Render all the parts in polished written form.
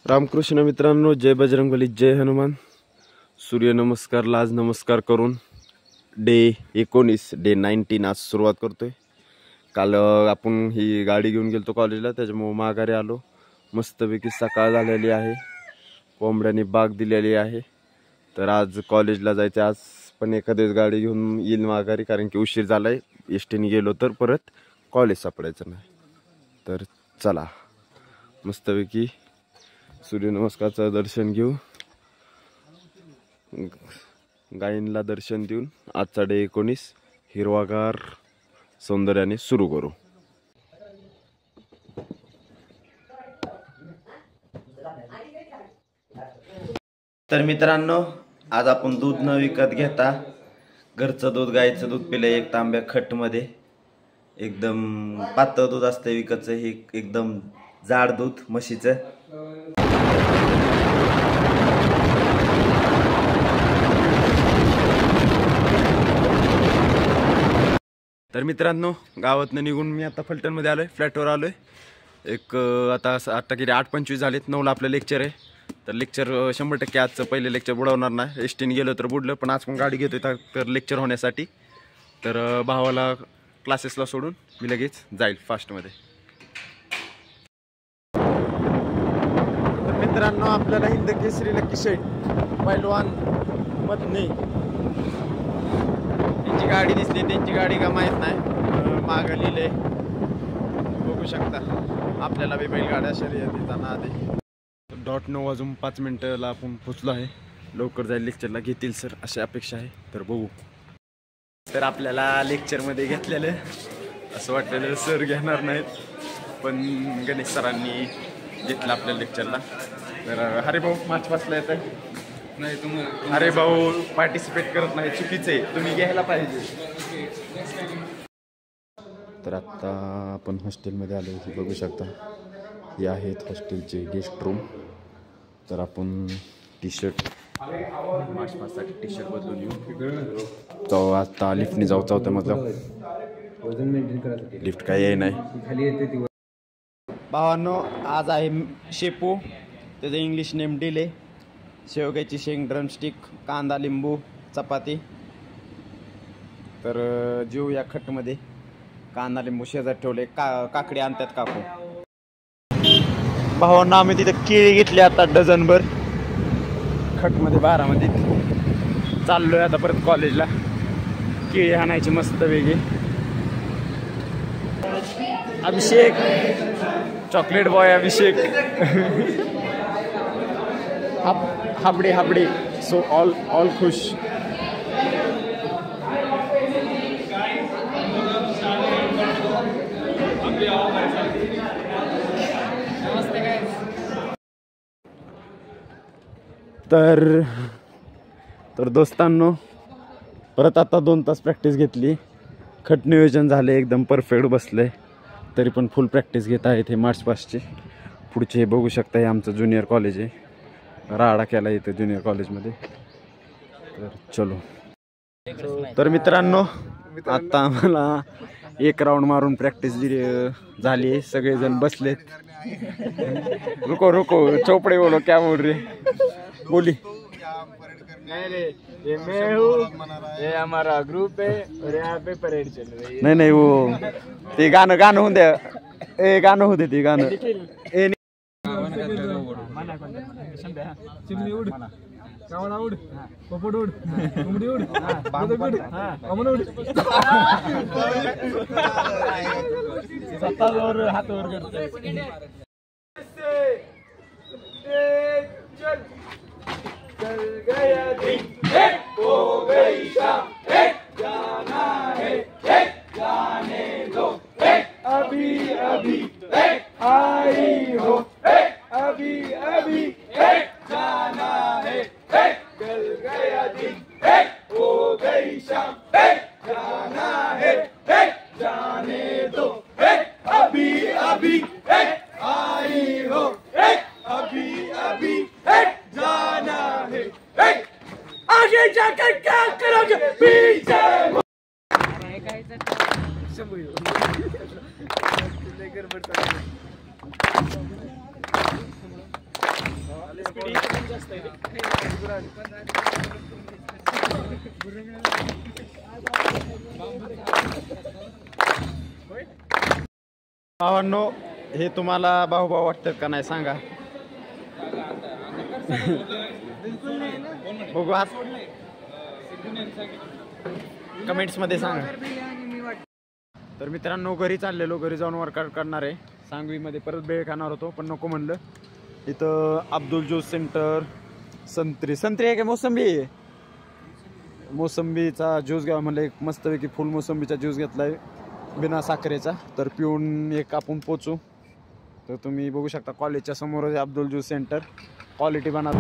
रामकृष्ण मित्रांनो, जय बजरंगबली, जय हनुमान. सूर्य नमस्कारला आज नमस्कार करून डे 19 आज सुरुवात करतोय. काल आपण ही गाडी घेऊन गेलतो कॉलेजला, त्याच्यामुळे माघारी आलो. मस्तपैकी सकाळ झालेली आहे, कोंबड्यांनी बाग दिलेली आहे. तर आज कॉलेजला जायचं. आज पण एखाद्याच गाडी घेऊन येईल माघारी, कारण की उशीर झालाय. एसटीने गेलो तर परत कॉलेज सापडायचं नाही. तर चला मस्तपैकी सूर्यनमस्कारचं दर्शन घेऊ, गायींना दर्शन देऊन आजचा डे 19 हिरवागार सौंदर्याने सुरू करू. तर मित्रांनो, आज आपण दूध न विकत घेता घरचं दूध, गाईचं दूध पिलं. एक तांब्या खटमध्ये एकदम पातळ दूध असतं विकतचं, हे एकदम जाड दूध म्हशीचं. तर मित्रांनो, गावातनं निघून मी आता फलटणमध्ये आलोय, फ्लॅटवर आलोय. आता 8:25 झालेत. 9ला आपलं लेक्चर आहे. तर लेक्चर 100% आजचं पहिले लेक्चर बुडवणार नाही. एसटीने गेलो तर बुडलं, पण आज पण गाडी घेतोय तर लेक्चर होण्यासाठी. तर भावाला क्लासेसला सोडून मी लगेच जाईल फास्टमध्ये. तर मित्रांनो, आपल्याला हिंद केसरी लकी शेट पैलवान मधने त्यांची गाडी दिसली. त्यांची गाडी का माहीत नाही, मागं लिहिले बघू शकता. आपल्याला बी बैलगाड्या शर्यतीचा नाद आहे. 9:05 आपण पोचलो आहे. लवकर जाईल, लेक्चरला घेतील सर अशी अपेक्षा आहे. तर बघू. तर आपल्याला लेक्चरमध्ये घेतलेलं असं वाटलेलं सर घेणार नाहीत, पण गणेश सरांनी घेतलं आपल्या लेक्चरला. तर अरे भाऊ मार्च पासला येतं नाही, तुम्ही अरे भाऊ पार्टिसिपेट करत नाही, चुकीचं आहे, तुम्ही घ्यायला पाहिजे. तर आत्ता आपण हॉस्टेलमध्ये आलो, हे बघू शकता. हे आहेत हॉस्टेलचे गेस्ट रूम. तर आपण टी-शर्ट मार्च पाससाठी टी-शर्ट बदलून येऊ. तो आता लिफ्टने जाऊ. चौथ्या मतलब लिफ्ट काही आहे नाही. भावांनो, आज आहे शेपू, त्याचं इंग्लिश नेम डिले. शेवग्याची शेंग, ड्रमस्टिक, कांदा, लिंबू, चपाती. तर जीव या खटमध्ये कांदा लिंबू शेजार ठेवले. काकडी आणतात काकू. भावांना आम्ही तिथे केळी घेतली आता डझनभर. खटमध्ये 12मध्ये चाललोय आता परत कॉलेजला. केळी आणायची मस्त वेगळी. अभिषेक, चॉकलेट बॉय अभिषेक. हाबडे सो ऑल खुश. तर दोस्तांनो, परत आता 2 तास प्रॅक्टिस घेतली. खट नियोजन झाले, एकदम परफेक्ट बसले. तरी पण फुल प्रॅक्टिस घेत आहेत. हे मार्च पासचे पुढचे हे बघू शकता. हे आमचं ज्युनियर कॉलेज आहे. राडा केला इथं ज्युनियर कॉलेजमध्ये. तर चलो. तर मित्रांनो, आता आम्हाला 1 राऊंड मारून प्रॅक्टिस झाली. सगळेजण बसलेत. रुको चोपडे बोलो, क्या बोल रे बोली. ये मैं हूँ, ये हमारा ग्रुप है और यहाँ पे परेड चल रही है. नाही वो ते गाणं होऊन द्या. गाणं होते ते गाणं. चिमणी उड, कावळा उड, पोपट उड, कोंबडी उड, बदक उड, अमन उड. स्वतः वर हात वर करतोय. चल गया दिन, एक हो गई शाम, एक जाना है, एक जाने दो, एक अभी अभी, एक आई हो, एक अभी अभी, एक जाना है, एक चल गया दिन, एक हो गई शाम, एक जाना है, एक जाने दो, एक अभी अभी, एक आई हो, एक अभी अभी, एक जाना है, एक आगे जाकर क्या करोगे पीछे. गडबड भावांनो, हे तुम्हाला भाऊ भाऊ वाटतात का नाही सांगा. बघू आज कमेंट्स मध्ये सांगा. तर मित्रांनो, घरी चाललेलो, घरी जाऊन वर्कआउट करणार आहे. सांगवीमध्ये परत बेळ खाणार होतो पण नको म्हणलं. इथं अब्दुल ज्यूस सेंटर, संत्री आहे का मोसंबी आहे, मोसंबीचा ज्यूस घ्यावा म्हणलं. एक मस्तपैकी फुल मोसंबीचा ज्यूस घेतलाय बिना साखरेचा. तर पिऊन एक आपण पोचू. तर तुम्ही बघू शकता कॉलेजच्या समोर आहे अब्दुल ज्यूस सेंटर. क्वालिटी बना.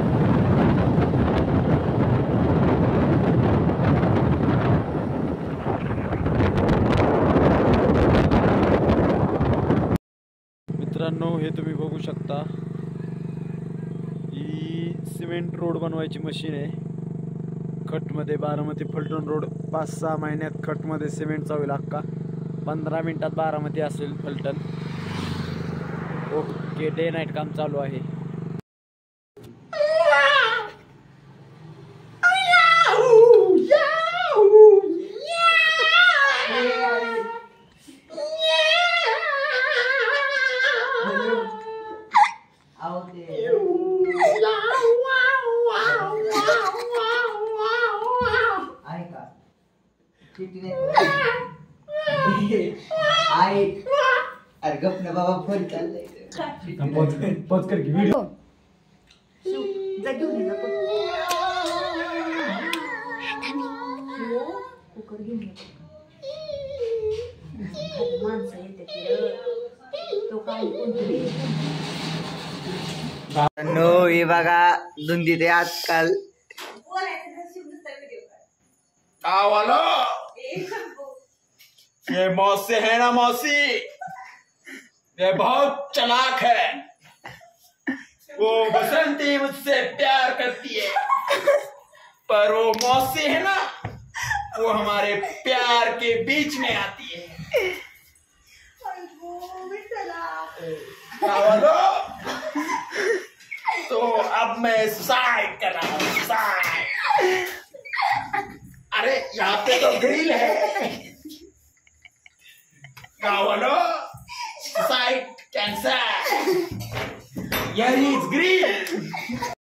मित्रांनो, हे तुम्ही बघू शकता, ही सिमेंट रोड बनवायची मशीन आहे. खटमध्ये बारामती फलटण रोड 5-6 महिन्यात खटमध्ये सिमेंटचा होईल अक्का. 15 मिनिटात बारामती असेल फलटण. ओके, डे नाईट काम चालू आहे. अरे गप ना बाबा, फोन चाललाय. पॉज कर की व्हिडिओ. नो, हे बघा धुंदी ते आजकाल. ये मौसी है ना, मौसी ये बहुत चालाक है. वो बसंती मुझसे प्यार करती है, पर वो मौसी है ना, वो हमारे प्यार के बीच में आती है. तो अब मैं सुसाइड कर रहा हूँ. सुसाइड. अरे यहाँ पे तो ग्रिल है. गावालो, suicide cancer. Here is green.